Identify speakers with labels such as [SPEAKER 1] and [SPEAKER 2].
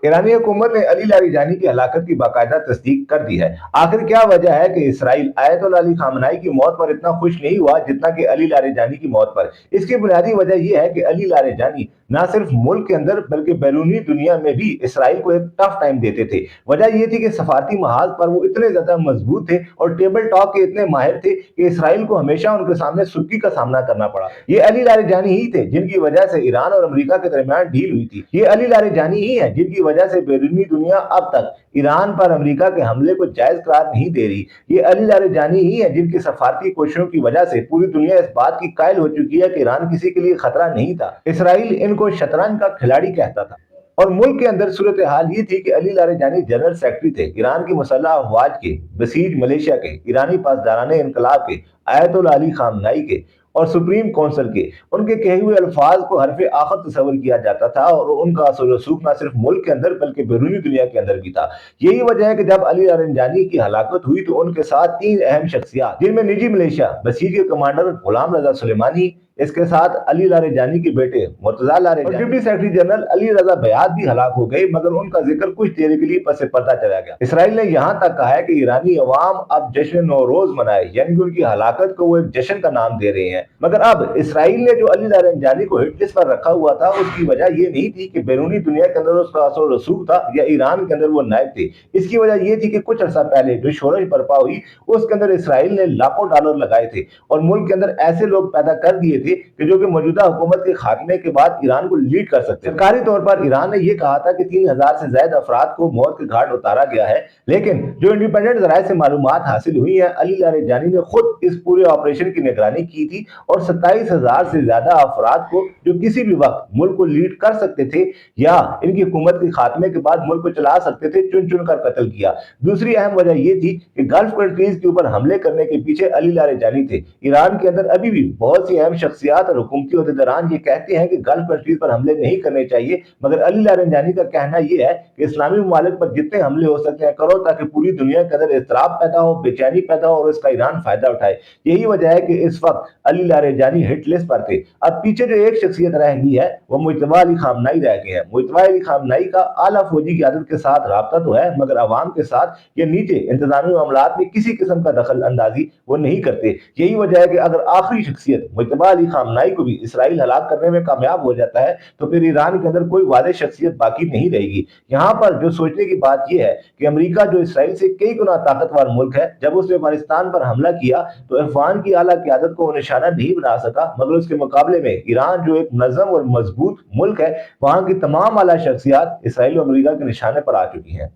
[SPEAKER 1] ईरानी हुकूमत ने Ali Larijani की हलाकत की बाकायदा तस्दीक कर दी है। आखिर क्या वजह है कि इसराइल आयतुल्लाह अली खामनाई की मौत पर इतना खुश नहीं हुआ जितना कि अली लारीजानी की मौत पर? इसकी बुनियादी वजह यह है कि अली लारीजानी न सिर्फ मुल्क के अंदर बल्कि बैरूनी दुनिया में भी इसराइल को एक टफ टाइम देते थे। वजह यह थी कि सफारती महाज पर वो इतने ज्यादा मजबूत थे और टेबल टॉक के इतने माहिर थे कि इसराइल को हमेशा उनके सामने सुर्खी का सामना करना पड़ा। ये अली लारीजानी ही थे जिनकी वजह से ईरान और अमेरिका के दरमियान डील हुई थी। ये अली लारीजानी ही है जिनकी वजह से बैरूनी दुनिया अब तक ईरान पर अमेरिका के हमले को जायज करार नहीं दे रही। ये अली लारीजानी ही है जिनकी सफारती कोशिशों की वजह से पूरी दुनिया इस बात की कायल हो चुकी है कि ईरान किसी के लिए खतरा नहीं था। इसराइल इनको शतरंज का खिलाड़ी कहता था। और मुल्क के अंदर सूरत हाल ये थी कि अली लारीजानी जनरल सेक्रेटरी थे ईरान की मुसल्लह अफवाज के, बसीज मलेशिया के, ईरानी पासदाराने इनकलाब के, आयतुल्लाह अली खामनाई के और सुप्रीम काउंसिल के। उनके कहे हुए अल्फाज को हरफ आखिर तस्वर किया जाता था और उनका असर रसूख न सिर्फ मुल्क के अंदर बल्कि बैरूनी दुनिया के अंदर भी था। यही वजह है कि जब अली लारीजानी की हलाकत हुई तो उनके साथ तीन अहम शख्सियात, जिनमें निजी मलेशिया बसीज के कमांडर गुलाम रजा सुलेमानी, इसके साथ अली लारीजानी के बेटे मुर्तजा लारीजानी और डिप्टी सेक्रेटरी जनरल अली रजा बयाद भी हलाक हो गए, मगर उनका जिक्र कुछ देर के लिए पस पर्दा चला गया। इसराइल ने यहां तक कहा है कि ईरानी अवाम अब जश्न नौरोज मनाए, यानी कि उनकी हलाकत को वो एक जश्न का नाम दे रहे हैं। मगर अब इसराइल ने जो अली लारीजानी को हिट लिस्ट पर रखा हुआ था उसकी वजह ये नहीं थी कि बैरूनी दुनिया के अंदर उसका असर रसूख था या ईरान के अंदर वो नायब थे। इसकी वजह यह थी कि कुछ अर्सा पहले जो शोरश बर्पा हुई उसके अंदर इसराइल ने लाखों डॉलर लगाए थे और मुल्क के अंदर ऐसे लोग पैदा कर दिए थे कि जो कि मौजूदा हुकूमत के खात्मे के बाद ईरान को लीड कर सकते हैं। सरकारी तौर पर ईरान ने यह कहा था कि 3000 से ज्यादा अफराद को मौत के घाट उतारा गया है, लेकिन जो इंडिपेंडेंट जराये से मालूमात हासिल हुई है, अली लारीजानी ने खुद इस पूरे ऑपरेशन की निगरानी की थी और 27,000 से ज्यादा अफराद को जो किसी भी वक्त मुल्क को लीड कर सकते थे या इनकी हुकूमत के खात्मे के बाद मुल्क को चला सकते थे, चुन चुन कर कत्ल किया। दूसरी अहम वजह यह थी कि गल्फ कंट्रीज के ऊपर हमले करने के पीछे अली लारीजानी थे। ईरान के अंदर अभी भी बहुत सी अहम शख्सियात और हुकूमती अहदेदारान ये कहते हैं कि गल्फ कंट्रीज पर हमले नहीं करने चाहिए, मगर अली लारीजानी का कहना यह है कि इस्लामी ममालिक पर जितने हमले हो सकते हैं करो, ताकि पूरी दुनिया के अंदर इस्तराब पैदा हो, बेचैनी पैदा हो और इसका ईरान फायदा उठाए। यही वजह है कि इस वक्त अली लारीजानी हिट लिस्ट पर थे। अब पीछे जो एक शख्सियत रह गई है वो मुज्तबा अली खामनाई रह गए हैं। मुज्तबा अली खामनाई का आला फौजी क़यादत के साथ राब्ता तो है, मगर अवाम के साथ या नीचे इंतजामी मामलात में किसी किस्म का दखल अंदाजी वो नहीं करते। यही वजह है कि अगर आखिरी शख्सियत मुज्तबा अली खामनाई को भी इसराइल हलाक करने में कामयाब हो जाता है तो फिर ईरान के अंदर कोई वादे शख्सियत बाकी नहीं रहेगी। यहाँ पर जो सोचने की बात यह है कि अमेरिका जो इसराइल से कई गुना ताकतवर मुल्क है, जब उसने अफगानिस्तान पर हमला किया तो अफगान की आला क़यादत को निशाना नहीं बना सका, मगर उसके मुकाबले में ईरान जो एक नज़म और मजबूत मुल्क है, वहां की तमाम आला शख्सियात इसराइल और अमेरिका के निशाने पर आ चुकी हैं।